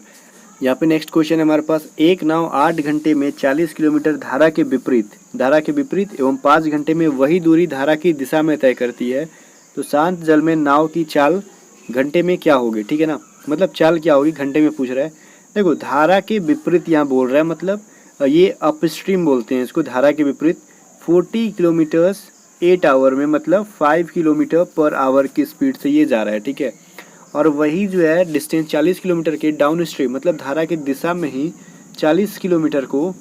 यहाँ पे नेक्स्ट क्वेश्चन है हमारे पास, एक नाव 8 घंटे में 40 किलोमीटर धारा के विपरीत एवं 5 घंटे में वही दूरी धारा की दिशा में तय करती है, तो शांत जल में नाव की चाल घंटे में क्या होगी, ठीक है ना। मतलब चाल क्या होगी घंटे में पूछ रहा है। देखो धारा के विपरीत यहाँ बोल रहा है, मतलब ये अपस्ट्रीम बोलते हैं इसको, धारा के विपरीत 40 किलोमीटर्स 8 आवर में, मतलब 5 किलोमीटर पर आवर की स्पीड से ये जा रहा है, ठीक है। और वही जो है डिस्टेंस 40 किलोमीटर के डाउन स्ट्रीम, मतलब धारा की दिशा में ही 40 किलोमीटर को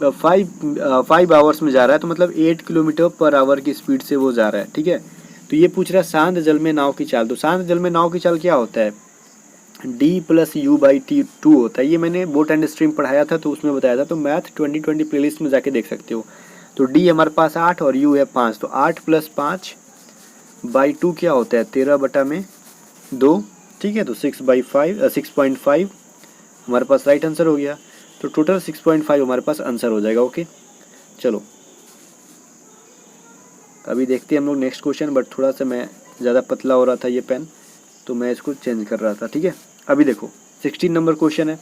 5 आवर्स में जा रहा है, तो मतलब 8 किलोमीटर पर आवर की स्पीड से वो जा रहा है, ठीक है। तो ये पूछ रहा है शांत जल में नाव की चाल। तो शांत जल में नाव की चाल क्या होता है, D+U/T2 होता है। ये मैंने बोट एंड स्ट्रीम पढ़ाया था तो उसमें बताया था, तो मैथ 2020 प्लेलिस्ट में जाके देख सकते हो। तो D हमारे पास 8 और U है 5, तो 8 + 5/2 क्या होता है 13/2, ठीक है। तो 6.5 हमारे पास राइट आंसर हो गया। तो टोटल 6.5 हमारे पास आंसर हो जाएगा। ओके चलो अभी देखते हैं हम लोग नेक्स्ट क्वेश्चन, बट थोड़ा सा मैं ज़्यादा पतला हो रहा था ये पेन, तो मैं इसको चेंज कर रहा था, ठीक है। अभी देखो 16 नंबर क्वेश्चन है,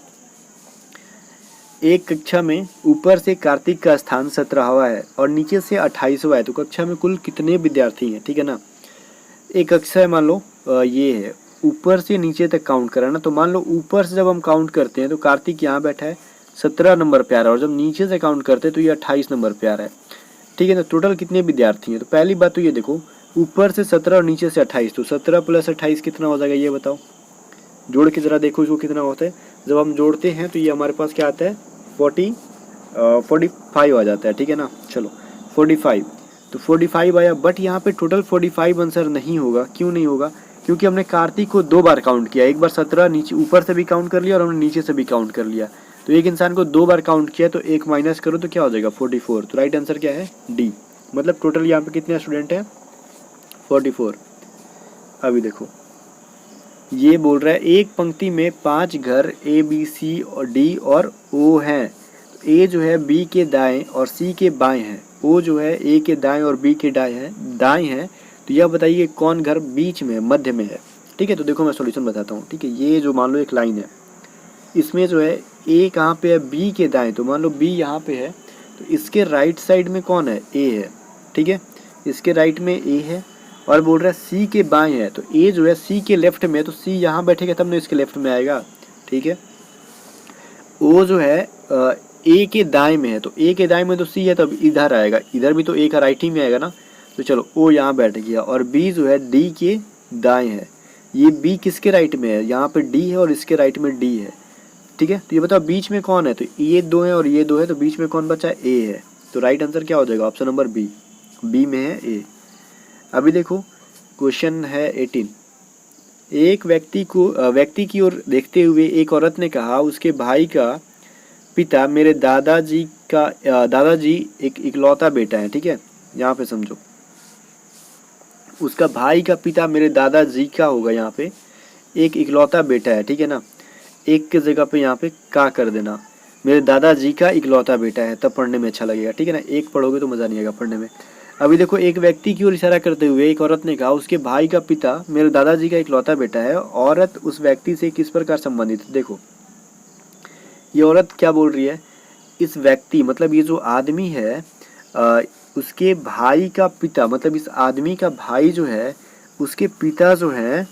एक कक्षा में ऊपर से कार्तिक का स्थान 17वां है और नीचे से 28वां है, तो कक्षा में कुल कितने विद्यार्थी हैं, ठीक है ना। एक कक्षा है, मान लो ये है, ऊपर से नीचे तक काउंट करा ना, तो मान लो ऊपर से जब हम काउंट करते हैं तो कार्तिक यहाँ बैठा है 17 नंबर पे आ रहा है, और जब नीचे से काउंट करते हैं तो ये 28 नंबर पे आ रहा है, ठीक है ना। टोटल कितने विद्यार्थी हैं, तो पहली बात तो ये देखो ऊपर से 17 और नीचे से 28, तो 17 + 28 कितना हो जाएगा ये बताओ, जोड़ के ज़रा देखो इसको कितना होता है। जब हम जोड़ते हैं तो ये हमारे पास क्या आता है 45 आ जाता है, ठीक है ना। चलो 45, तो 45 आया, बट यहाँ पे टोटल 45 आंसर नहीं होगा। क्यों नहीं होगा, क्योंकि हमने कार्तिक को 2 बार काउंट किया, एक बार 17 नीचे ऊपर से भी काउंट कर लिया और हमने नीचे से भी काउंट कर लिया। तो एक इंसान को 2 बार काउंट किया, तो 1 माइनस करो तो क्या हो जाएगा 44। तो राइट आंसर क्या है डी, मतलब टोटल यहाँ पे कितने स्टूडेंट हैं 44। अभी देखो ये बोल रहा है एक पंक्ति में 5 घर A B C और D और O हैं। A जो है B के दाएं और C के बाएं हैं, O जो है A के दाएं और B के दाएं हैं। तो यह बताइए कौन घर बीच में मध्य में है, ठीक है। तो देखो मैं सॉल्यूशन बताता हूँ, ठीक है। ये जो मान लो एक लाइन है, इसमें जो है A कहाँ पे है B के दाएं, तो मान लो B यहाँ पे है, तो इसके राइट साइड में कौन है A है, ठीक है। इसके राइट में A है और बोल रहा है C के बाएं है, तो A जो है C के लेफ्ट में, तो C यहाँ बैठेगा तब ना इसके लेफ्ट में आएगा, ठीक है। O जो है A के दाएं में है, तो A के दाएं में तो C है, तब इधर आएगा, इधर भी तो A का राइट ही में आएगा ना। तो चलो O यहाँ बैठ गया, और B जो है D के दाएं है, ये B किसके राइट में है, यहाँ पे D है और इसके राइट में D है, ठीक है। तो ये बताओ बीच में कौन है, तो ये 2 है और ये 2 है, तो बीच में कौन बचा है A है। तो राइट आंसर क्या हो जाएगा ऑप्शन नंबर बी में है A। अभी देखो क्वेश्चन है 18, एक व्यक्ति की ओर देखते हुए एक औरत ने कहा, उसके भाई का पिता मेरे दादाजी एक इकलौता बेटा है, ठीक है। यहाँ पे समझो उसका भाई का पिता मेरे दादाजी का होगा, यहाँ पे एक इकलौता बेटा है, ठीक है ना। एक की जगह पे यहाँ पे का कर देना, मेरे दादाजी का इकलौता बेटा है, तब पढ़ने में अच्छा लगेगा, ठीक है ना। एक पढ़ोगे तो मज़ा नहीं आएगा पढ़ने में। अभी देखो एक व्यक्ति की ओर इशारा करते हुए एक औरत ने कहा, उसके भाई का पिता मेरे दादाजी का इकलौता बेटा है। औरत उस व्यक्ति से किस प्रकार संबंधित है। देखो ये औरत क्या बोल रही है, इस व्यक्ति मतलब ये जो आदमी है उसके भाई का पिता, मतलब इस आदमी का भाई जो है उसके पिता जो है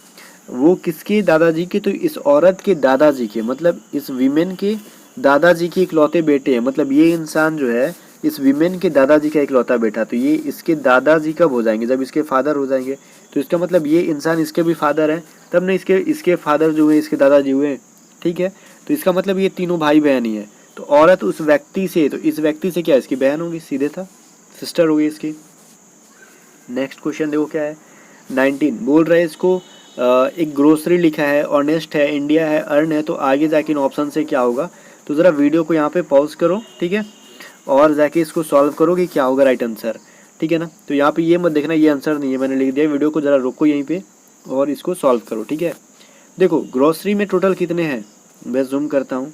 वो किसके दादाजी के, तो इस औरत के दादाजी के, मतलब इस वीमेन के दादाजी के इकलौते बेटे हैं। मतलब ये इंसान जो है इस वीमेन के दादाजी का इकलौता बेटा, तो ये इसके दादाजी कब हो जाएंगे, जब इसके फादर हो जाएंगे। तो इसका मतलब ये इंसान इसके भी फादर हैं, तब ना इसके फादर जो हुए इसके दादाजी हुए, ठीक है। तो इसका मतलब ये तीनों भाई बहन ही है। तो औरत उस व्यक्ति से, तो इस व्यक्ति से क्या इसकी बहन होगी, सीधे था सिस्टर होगी इसकी। नेक्स्ट क्वेश्चन देखो क्या है, 19 बोल रहा है इसको एक ग्रोसरी लिखा है, ऑनेस्ट है, इंडिया है, अर्न है, तो आगे जाके इन ऑप्शन से क्या होगा। तो ज़रा वीडियो को यहाँ पे पॉज करो, ठीक है, और जाके इसको सॉल्व करो कि क्या होगा राइट आंसर, ठीक है ना। तो यहाँ पे ये मत देखना ये आंसर नहीं है, मैंने लिख दिया, वीडियो को ज़रा रोको यहीं पे और इसको सॉल्व करो, ठीक है। देखो ग्रोसरी में टोटल कितने हैं, मैं जूम करता हूँ,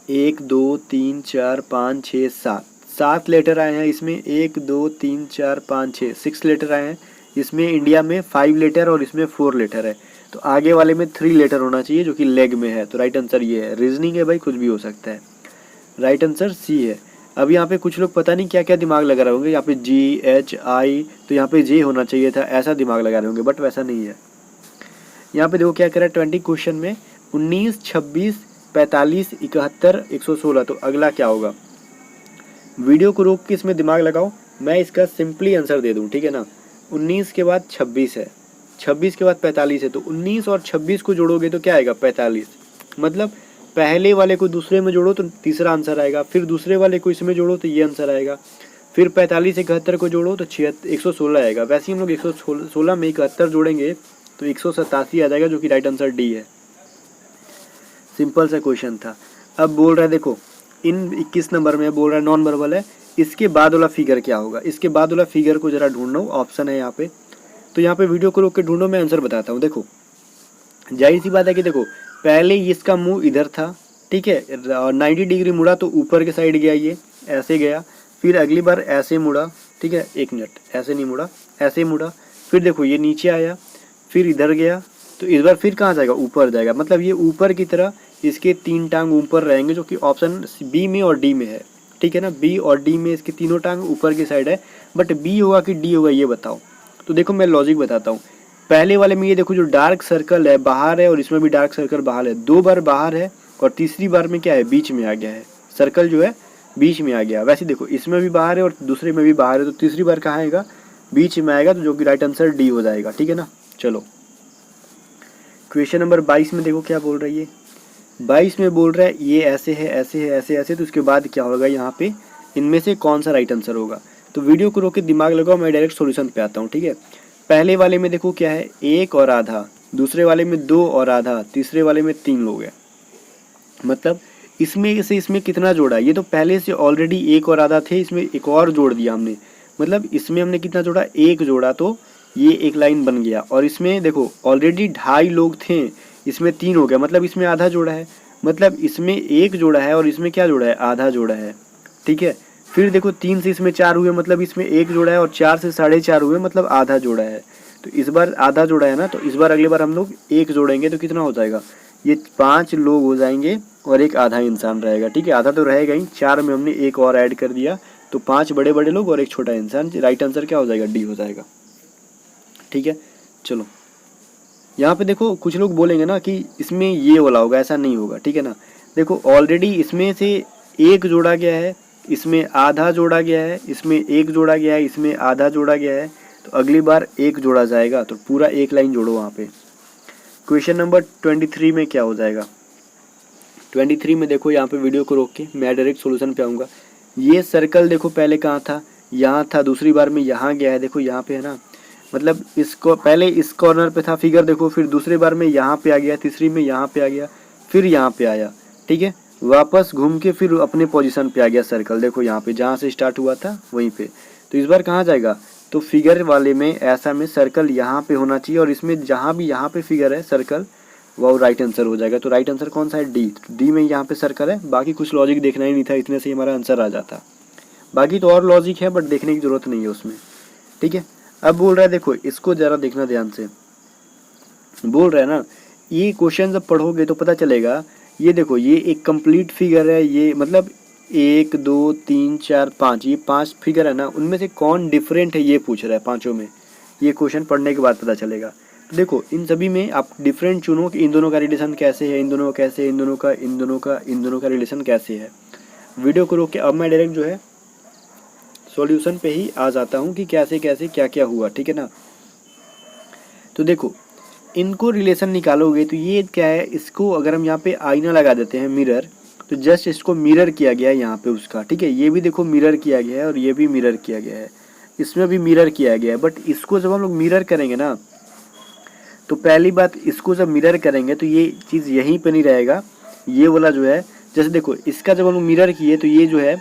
1 2 3 4 5 6 7 लेटर आए हैं इसमें, 1 2 3 4 5 6 6 लेटर आए हैं इसमें। इंडिया में 5 लेटर और इसमें 4 लेटर है, तो आगे वाले में 3 लेटर होना चाहिए जो कि लेग में है। तो राइट आंसर ये है, रीजनिंग है भाई, कुछ भी हो सकता है। राइट आंसर सी है। अब यहाँ पे कुछ लोग पता नहीं क्या क्या दिमाग लगा रहे होंगे, यहाँ पे GHI, तो यहाँ पे J होना चाहिए था, ऐसा दिमाग लगा रहे होंगे, बट वैसा नहीं है। यहाँ पे देखो क्या करा है 20 क्वेश्चन में, 19 26 45 71 116, तो अगला क्या होगा। वीडियो को रोक के इसमें दिमाग लगाओ, मैं इसका सिंपली आंसर दे दूँ, ठीक है ना। 19 के बाद 26 है, 26 के बाद 45 है, तो 19 और 26 को जोड़ोगे तो क्या आएगा 45, मतलब पहले वाले को दूसरे में जोड़ो तो तीसरा आंसर आएगा, फिर दूसरे वाले को इसमें जोड़ो तो ये आंसर आएगा, फिर 45 71 को जोड़ो तो 116 आएगा। वैसे ही हम लोग 116 में 71 जोड़ेंगे तो 187 आ जाएगा, जो कि राइट आंसर डी है। सिंपल सा क्वेश्चन था। अब बोल रहा है देखो इन 21 नंबर में बोल रहा है नॉन वर्बल है, इसके बाद वाला फिगर क्या होगा, इसके बाद वाला फिगर को जरा ढूंढो, ऑप्शन है यहाँ पे। तो यहाँ पे वीडियो को रोक के ढूंढो, मैं आंसर बताता हूँ। देखो जाहिर सी बात है कि देखो पहले इसका मुंह इधर था, ठीक है, 90 डिग्री मुड़ा तो ऊपर के साइड गया, ये ऐसे गया, फिर अगली बार ऐसे मुड़ा, ठीक है, 1 मिनट, ऐसे नहीं मुड़ा, ऐसे मुड़ा, फिर देखो ये नीचे आया, फिर इधर गया, तो इस बार फिर कहाँ जाएगा, ऊपर जाएगा, मतलब ये ऊपर की तरह इसके 3 टांग ऊपर रहेंगे, जो कि ऑप्शन बी में और डी में है, ठीक है ना। बी और डी में इसके तीनों टांग ऊपर की साइड है, बट बी होगा कि डी होगा ये बताओ। तो देखो मैं लॉजिक बताता हूँ। पहले वाले में ये देखो जो डार्क सर्कल है बाहर है, और इसमें भी डार्क सर्कल बाहर है, 2 बार बाहर है, और तीसरी बार में क्या है, बीच में आ गया है, सर्कल जो है बीच में आ गया। वैसे देखो इसमें भी बाहर है और दूसरे में भी बाहर है, तो तीसरी बार कहाँ आएगा, बीच में आएगा, तो जो कि राइट आंसर डी हो जाएगा, ठीक है ना। चलो क्वेश्चन नंबर 22 में देखो क्या बोल रही है, 22 में बोल रहा है ये ऐसे है, ऐसे है, ऐसे ऐसे, तो उसके बाद क्या होगा यहाँ पे, इनमें से कौन सा राइट आंसर होगा। तो वीडियो को रोक के दिमाग लगाओ, मैं डायरेक्ट सॉल्यूशन पे आता हूँ, ठीक है। पहले वाले में देखो क्या है, 1 और आधा, दूसरे वाले में 2 और आधा, तीसरे वाले में 3 लोग हैं, मतलब इसमें से इसमें कितना जोड़ा है, ये तो पहले से ऑलरेडी 1 और आधा थे, इसमें एक और जोड़ दिया हमने, मतलब इसमें हमने कितना जोड़ा, 1 जोड़ा, तो ये एक लाइन बन गया। और इसमें देखो ऑलरेडी 2.5 लोग थे, इसमें 3 हो गया, मतलब इसमें आधा जोड़ा है, मतलब इसमें 1 जोड़ा है और इसमें क्या जोड़ा है, आधा जोड़ा है, ठीक है। फिर देखो 3 से इसमें 4 हुए, मतलब इसमें 1 जोड़ा है, और 4 से 4.5 हुए, मतलब आधा जोड़ा है। तो इस बार आधा जोड़ा है ना, तो इस बार अगली बार हम लोग 1 जोड़ेंगे तो कितना हो जाएगा, ये 5 लोग हो जाएंगे और एक आधा इंसान रहेगा, ठीक है। आधा तो रहेगा ही, 4 में हमने 1 और ऐड कर दिया, तो 5 बड़े बड़े लोग और एक छोटा इंसान। राइट आंसर क्या हो जाएगा, डी हो जाएगा, ठीक है। चलो यहाँ पे देखो कुछ लोग बोलेंगे ना कि इसमें ये वाला होगा, ऐसा नहीं होगा, ठीक है ना। देखो ऑलरेडी इसमें से 1 जोड़ा गया है, इसमें आधा जोड़ा गया है, इसमें 1 जोड़ा गया है, इसमें आधा जोड़ा गया है, तो अगली बार 1 जोड़ा जाएगा, तो पूरा एक लाइन जोड़ो वहाँ पे। क्वेश्चन नंबर 23 में क्या हो जाएगा, 23 में देखो यहाँ पे वीडियो को रोक के मैं डायरेक्ट सोल्यूशन पे आऊँगा। ये सर्कल देखो पहले कहाँ था, यहाँ था, दूसरी बार में यहाँ गया है, देखो यहाँ पे है ना, मतलब इसको पहले इस कॉर्नर पे था फिगर, देखो फिर दूसरी बार में यहाँ पे आ गया, तीसरी में यहाँ पे आ गया, फिर यहाँ पे आया, ठीक है, वापस घूम के फिर अपने पोजीशन पे आ गया सर्कल, देखो यहाँ पे जहाँ से स्टार्ट हुआ था वहीं पे। तो इस बार कहाँ जाएगा, तो फिगर वाले में ऐसा में सर्कल यहाँ पे होना चाहिए, और इसमें जहाँ भी यहाँ पे फिगर है सर्कल वो राइट आंसर हो जाएगा। तो राइट आंसर कौन सा है, डी। डी में यहाँ पे सर्कल है, बाकी कुछ लॉजिक देखना ही नहीं था, इतने से हमारा आंसर आ जाता। बाकी तो और लॉजिक है बट देखने की जरूरत नहीं है उसमें, ठीक है। अब बोल रहा है देखो इसको जरा देखना ध्यान से, बोल रहा है ना ये क्वेश्चन जब पढ़ोगे तो पता चलेगा। ये देखो ये एक कंप्लीट फिगर है, ये मतलब 1 2 3 4 5, ये 5 फिगर है ना, उनमें से कौन डिफरेंट है ये पूछ रहा है पांचों में। ये क्वेश्चन पढ़ने के बाद पता चलेगा। तो देखो इन सभी में आप डिफरेंट चुनो कि इन दोनों का रिलेशन कैसे है, इन दोनों का कैसे है, इन दोनों का रिलेशन कैसे है। वीडियो को रोक के अब मैं डायरेक्ट जो है सॉल्यूशन पे ही आ जाता हूँ कि कैसे कैसे क्या क्या हुआ, ठीक है ना। तो देखो इनको रिलेशन निकालोगे तो ये क्या है, इसको अगर हम यहाँ पे आईना लगा देते हैं मिरर, तो जस्ट इसको मिरर किया गया है यहाँ पे उसका, ठीक है। ये भी देखो मिरर किया गया है और ये भी मिरर किया गया है, इसमें भी मिरर किया गया है। बट इसको जब हम लोग मिरर करेंगे ना, तो पहली बात इसको जब मिरर करेंगे तो ये चीज़ यहीं पे नहीं रहेगा, ये वाला जो है, जैसे देखो इसका जब हम लोग मिरर किए तो ये जो है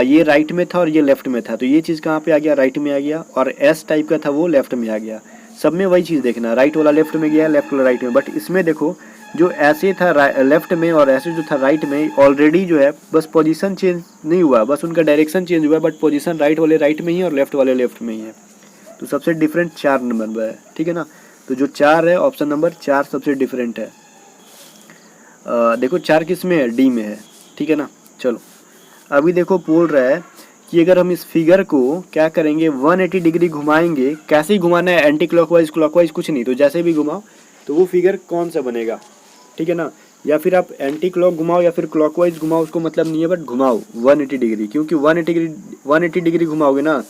ये राइट में था और ये लेफ्ट में था, तो ये चीज़ कहाँ पे आ गया, राइट में आ गया। और एस टाइप का था वो लेफ्ट में आ गया। सब में वही चीज़ देखना, राइट वाला लेफ्ट में गया, लेफ्ट वाला राइट में। बट इसमें देखो जो ऐसे था लेफ्ट में और ऐसे जो था राइट में, ऑलरेडी जो है बस पोजीशन चेंज नहीं हुआ, बस उनका डायरेक्शन चेंज हुआ, बट पोजीशन राइट वाले राइट में ही और लेफ्ट वाले लेफ्ट में ही है। तो सबसे डिफरेंट 4 नंबर में है, ठीक है ना। तो जो 4 है, ऑप्शन नंबर 4 सबसे डिफरेंट है। देखो 4 किस में है, डी में है, ठीक है ना। चलो अभी देखो बोल रहा है कि अगर हम इस फिगर को क्या करेंगे, 180 डिग्री घुमाएंगे। कैसे ही घुमाना है, एंटी क्लॉकवाइज क्लॉकवाइज कुछ नहीं, तो जैसे भी घुमाओ तो वो फिगर कौन सा बनेगा, ठीक है ना। या फिर आप एंटी क्लॉक घुमाओ या फिर क्लॉकवाइज घुमाओ, उसको मतलब नहीं है, बट घुमाओ 180 डिग्री, क्योंकि 180 डिग्री घुमाओगे ना,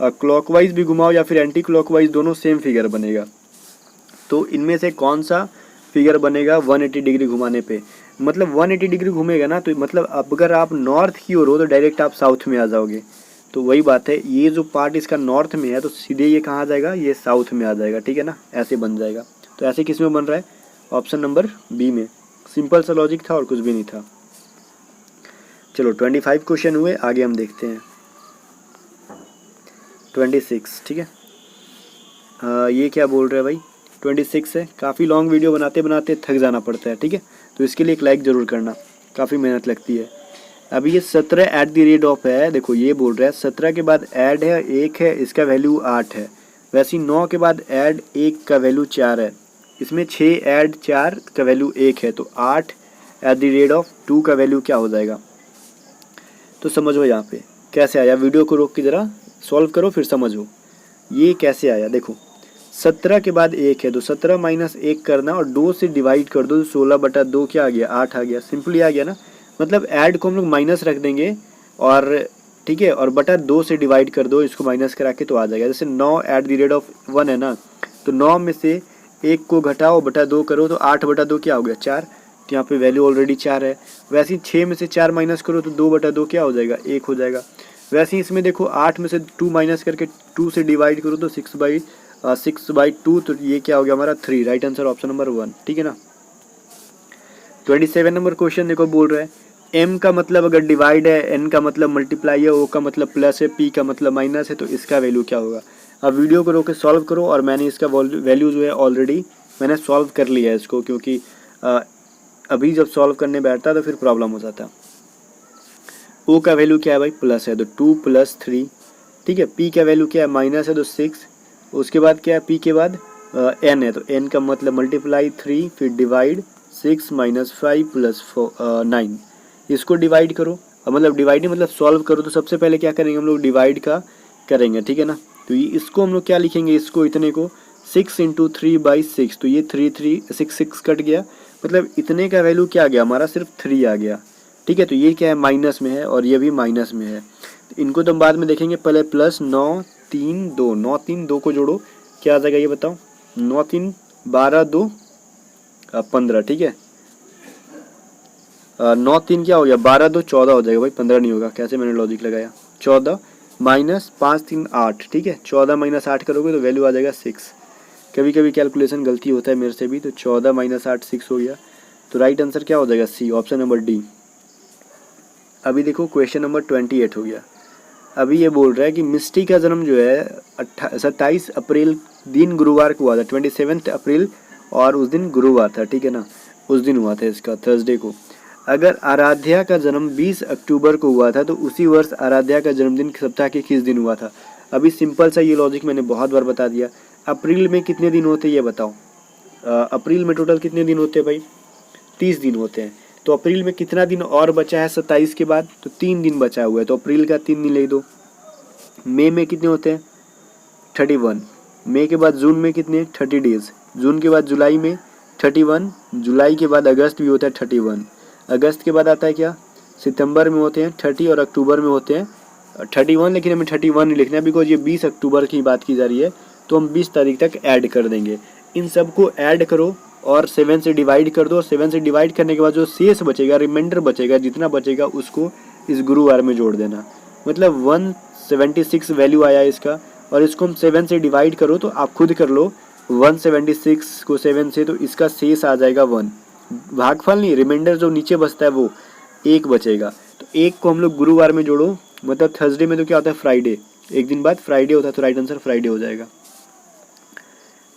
क्लॉकवाइज भी घुमाओ या फिर एंटी क्लॉकवाइज, दोनों सेम फिगर बनेगा। तो इनमें से कौन सा फिगर बनेगा 180 डिग्री घुमाने पे, मतलब 180 डिग्री घूमेगा ना, तो मतलब अगर आप नॉर्थ की ओर हो तो डायरेक्ट आप साउथ में आ जाओगे। तो वही बात है, ये जो पार्ट इसका नॉर्थ में है तो सीधे ये कहाँ आ जाएगा, ये साउथ में आ जाएगा, ठीक है ना, ऐसे बन जाएगा। तो ऐसे किस में बन रहा है, ऑप्शन नंबर बी में। सिंपल सा लॉजिक था और कुछ भी नहीं था। चलो 25 क्वेश्चन हुए, आगे हम देखते हैं 26, ठीक है। ये क्या बोल रहा है भाई, 26 है। काफ़ी लॉन्ग वीडियो बनाते बनाते थक जाना पड़ता है, ठीक है, तो इसके लिए एक लाइक ज़रूर करना, काफ़ी मेहनत लगती है। अभी ये 17 एट द रेट ऑफ है, देखो ये बोल रहा है 17 के बाद ऐड है 1 है, इसका वैल्यू 8 है। वैसे ही 9 के बाद ऐड 1 का वैल्यू 4 है, इसमें 6 ऐड 4 का वैल्यू 1 है, तो 8 एट द रेट ऑफ 2 का वैल्यू क्या हो जाएगा। तो समझो यहाँ पे कैसे आया, वीडियो को रोक के ज़रा सॉल्व करो फिर समझो ये कैसे आया। देखो 17 के बाद 1 है, तो 17 माइनस 1 करना और 2 से डिवाइड कर दो, 16/2 क्या आ गया, 8 आ गया। सिंपली आ गया ना, मतलब ऐड को हम लोग माइनस रख देंगे और ठीक है, और बटा 2 से डिवाइड कर दो, इसको माइनस करा के तो आ जाएगा। जैसे 9 एट द रेट ऑफ 1 है ना, तो 9 में से 1 को घटाओ बटा 2 करो तो 8/2 क्या हो गया, 4। तो यहाँ पे वैल्यू ऑलरेडी 4 है। वैसे ही 6 में से 4 माइनस करो तो 2/2 क्या हो जाएगा, 1 हो जाएगा। वैसे ही इसमें देखो 8 में से 2 माइनस करके 2 से डिवाइड करो तो 6/2, तो ये क्या हो गया हमारा 3। राइट आंसर ऑप्शन नंबर 1, ठीक है ना। 27 नंबर क्वेश्चन देखो बोल रहा है m का मतलब अगर डिवाइड है, n का मतलब मल्टीप्लाई है, o का मतलब प्लस है, p का मतलब माइनस है, तो इसका वैल्यू क्या होगा। अब वीडियो को रोक के सॉल्व करो, और मैंने इसका वैल्यू जो है ऑलरेडी मैंने सॉल्व कर लिया है इसको, क्योंकि अभी जब सॉल्व करने बैठता तो फिर प्रॉब्लम हो जाता। o का वैल्यू क्या है भाई, प्लस है, तो 2 + 3, ठीक है। p का वैल्यू क्या है, माइनस है, तो 6। उसके बाद क्या है, p के बाद n है, तो n का मतलब मल्टीप्लाई 3 फिर डिवाइड 6 - 5 + 9, इसको डिवाइड करो। मतलब डिवाइड मतलब सॉल्व करो, तो सबसे पहले क्या करेंगे हम लोग, डिवाइड का करेंगे, ठीक है ना। तो ये इसको हम लोग क्या लिखेंगे, इसको इतने को 6 × 3/6, तो ये 6 कट गया, मतलब इतने का वैल्यू क्या आ गया हमारा, सिर्फ 3 आ गया, ठीक है। तो ये क्या है, माइनस में है और ये भी माइनस में है। इनको तो हम बाद में देखेंगे, पहले प्लस 9 3 2, 9 3 2 को जोड़ो, क्या आ जाएगा ये बताओ, 9 3 12 2 15, ठीक है। 9 3 क्या हो गया, 12 2 14 हो जाएगा भाई, 15 नहीं होगा। कैसे मैंने लॉजिक लगाया, 14 माइनस 5 3 8, ठीक है। 14 - 8 करोगे तो वैल्यू आ जाएगा 6। कभी कभी कैलकुलेशन गलती होता है मेरे से भी, तो 14 - 8 6 हो गया। तो राइट आंसर क्या हो जाएगा, सी, ऑप्शन नंबर डी। अभी देखो क्वेश्चन नंबर 28 हो गया। अभी ये बोल रहा है कि मिस्टी का जन्म जो है 27 अप्रैल दिन गुरुवार को हुआ था, 27 अप्रैल, और उस दिन गुरुवार था, ठीक है ना, उस दिन हुआ था इसका, थर्सडे को। अगर आराध्या का जन्म 20 अक्टूबर को हुआ था, तो उसी वर्ष आराध्या का जन्मदिन सप्ताह के किस दिन हुआ था। अभी सिंपल सा ये लॉजिक मैंने बहुत बार बता दिया। अप्रैल में कितने दिन होते हैं ये बताओ, अप्रैल में टोटल कितने दिन होते हैं भाई, 30 दिन होते हैं। तो अप्रैल में कितना दिन और बचा है 27 के बाद, तो 3 दिन बचा हुआ है, तो अप्रैल का 3 दिन लिख दो। मई में कितने होते हैं, 31। मई के बाद जून में कितने, 30 डेज। जून के बाद जुलाई में 31। जुलाई के बाद अगस्त भी होता है 31। अगस्त के बाद आता है क्या, सितंबर में होते हैं 30, और अक्टूबर में होते हैं 31, लेकिन हमें 31 नहीं लिखना है बिकॉज ये 20 अक्टूबर की बात की जा रही है, तो हम 20 तारीख तक ऐड कर देंगे। इन सब को ऐड करो और 7 से डिवाइड कर दो। 7 से डिवाइड करने के बाद जो शेष बचेगा, रिमाइंडर बचेगा, जितना बचेगा उसको इस गुरुवार में जोड़ देना। मतलब 176 वैल्यू आया इसका, और इसको हम 7 से डिवाइड करो तो आप खुद कर लो 176 को 7 से, तो इसका शेष आ जाएगा 1। भागफल नहीं, रिमाइंडर जो नीचे बचता है वो 1 बचेगा। तो 1 को हम लोग गुरुवार में जोड़ो, मतलब थर्सडे में तो क्या होता है फ्राइडे, एक दिन बाद फ्राइडे होता है, तो राइट आंसर फ्राइडे हो जाएगा।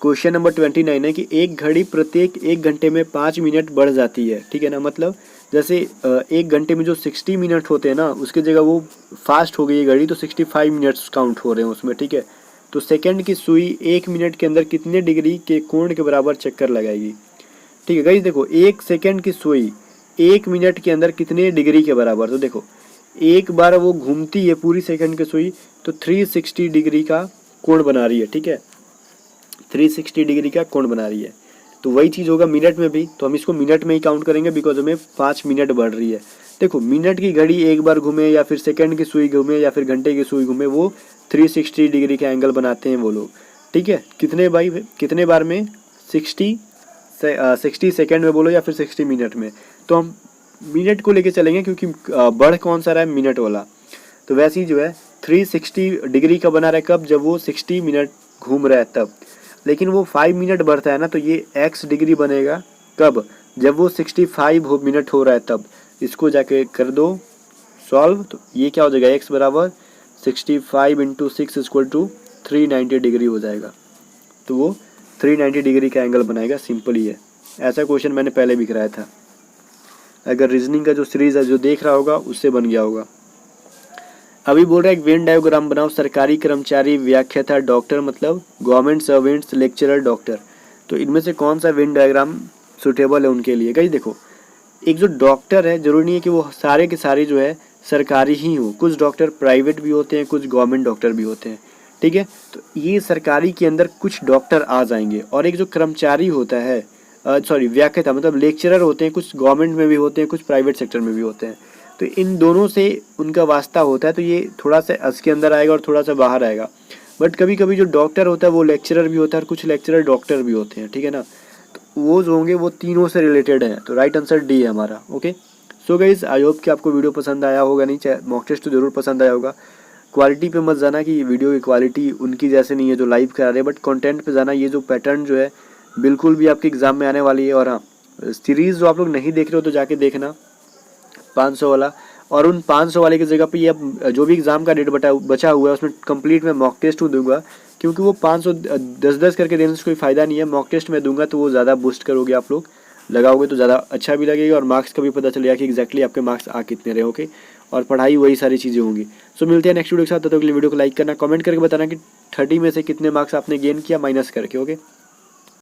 क्वेश्चन नंबर 29 है कि एक घड़ी प्रत्येक 1 घंटे में 5 मिनट बढ़ जाती है, ठीक है ना। मतलब जैसे 1 घंटे में जो 60 मिनट होते हैं ना, उसकी जगह वो फास्ट हो गई है घड़ी, तो 65 मिनट्स काउंट हो रहे हैं उसमें, ठीक है। तो सेकंड की सुई 1 मिनट के अंदर कितने डिग्री के कोण के बराबर चक्कर लगाएगी, ठीक है गाइस। देखो 1 सेकंड की सुई 1 मिनट के अंदर कितने डिग्री के बराबर, तो देखो एक बार वो घूमती है पूरी सेकंड की सुई तो 360 डिग्री का कोण बना रही है, ठीक है। 360 डिग्री का कोण बना रही है, तो वही चीज़ होगा मिनट में भी, तो हम इसको मिनट में ही काउंट करेंगे बिकॉज हमें 5 मिनट बढ़ रही है। देखो मिनट की घड़ी एक बार घूमे या फिर सेकंड की सुई घूमे या फिर घंटे की सुई घूमे, वो 360 डिग्री का एंगल बनाते हैं वो लोग, ठीक है। कितने बार में 60 सेकंड में बोलो या फिर 60 मिनट में, तो हम मिनट को लेके चलेंगे क्योंकि बढ़ कौन सा रहा है, मिनट वाला। तो वैसे ही जो है 360 डिग्री का बना रहा है कब, जब वो 60 मिनट घूम रहा है तब। लेकिन वो 5 मिनट बढ़ता है ना, तो ये x डिग्री बनेगा कब, जब वो 65 मिनट हो रहा है तब। इसको जाके कर दो सॉल्व, तो ये क्या हो जाएगा, x बराबर 65 × 6 = 390 डिग्री हो जाएगा। तो वो 390 डिग्री का एंगल बनाएगा, सिंपल ही है। ऐसा क्वेश्चन मैंने पहले भी कराया था, अगर रीजनिंग का जो सीरीज है जो देख रहा होगा उससे बन गया होगा। अभी बोल रहा है एक वेन डायग्राम बनाओ, सरकारी कर्मचारी, व्याख्याता, डॉक्टर, मतलब गवर्नमेंट सर्वेंट्स, लेक्चरर, डॉक्टर। तो इनमें से कौन सा वेन डायग्राम सुटेबल है उनके लिए। गाइस देखो एक जो डॉक्टर है, जरूरी नहीं है कि वो सारे के सारे जो है सरकारी ही हो, कुछ डॉक्टर प्राइवेट भी होते हैं, कुछ गवर्नमेंट डॉक्टर भी होते हैं, ठीक है। तो ये सरकारी के अंदर कुछ डॉक्टर आ जाएंगे, और एक जो कर्मचारी होता है व्याख्याता मतलब लेक्चरर होते हैं, कुछ गवर्नमेंट में भी होते हैं, कुछ प्राइवेट सेक्टर में भी होते हैं। तो इन दोनों से उनका वास्ता होता है, तो ये थोड़ा सा एस के अंदर आएगा और थोड़ा सा बाहर आएगा। बट कभी कभी जो डॉक्टर होता है वो लेक्चरर भी होता है और कुछ लेक्चरर डॉक्टर भी होते हैं, ठीक है ना। तो वो जो होंगे वो तीनों से रिलेटेड हैं, तो राइट आंसर डी है हमारा। Okay so guys, I hope कि आपको वीडियो पसंद आया होगा, नहीं चाहे मॉक टेस्ट तो जरूर पसंद आया होगा। क्वालिटी पे मत जाना कि वीडियो की क्वालिटी उनकी जैसे नहीं है जो लाइव करा रहे हैं, बट कंटेंट पे जाना। ये जो पैटर्न जो है बिल्कुल भी आपके एग्जाम में आने वाली है। और हाँ, सीरीज़ जो आप लोग नहीं देख रहे हो तो जाके देखना 500 वाला, और उन 500 वाले की जगह पे ये अब जो भी एग्जाम का डेट बचा हुआ है उसमें कंप्लीट मैं मॉक टेस्ट दूंगा, क्योंकि वो 500 10-10 करके देने से कोई फ़ायदा नहीं है। मॉक टेस्ट में दूंगा तो वो ज़्यादा बूस्ट करोगे, आप लोग लगाओगे तो ज़्यादा अच्छा भी लगेगा, और मार्क्स का भी पता चलेगा कि एग्जैक्टली आपके मार्क्स आ कितने रहे। ओके, और पढ़ाई वही सारी चीज़ें होंगी। सो मिलते हैं नेक्स्ट वीडियो के साथ, तब तक के लिए वीडियो को लाइक करना, कमेंट करके बताना कि 30 में से कितने मार्क्स आपने गेन किया माइनस करके। ओके।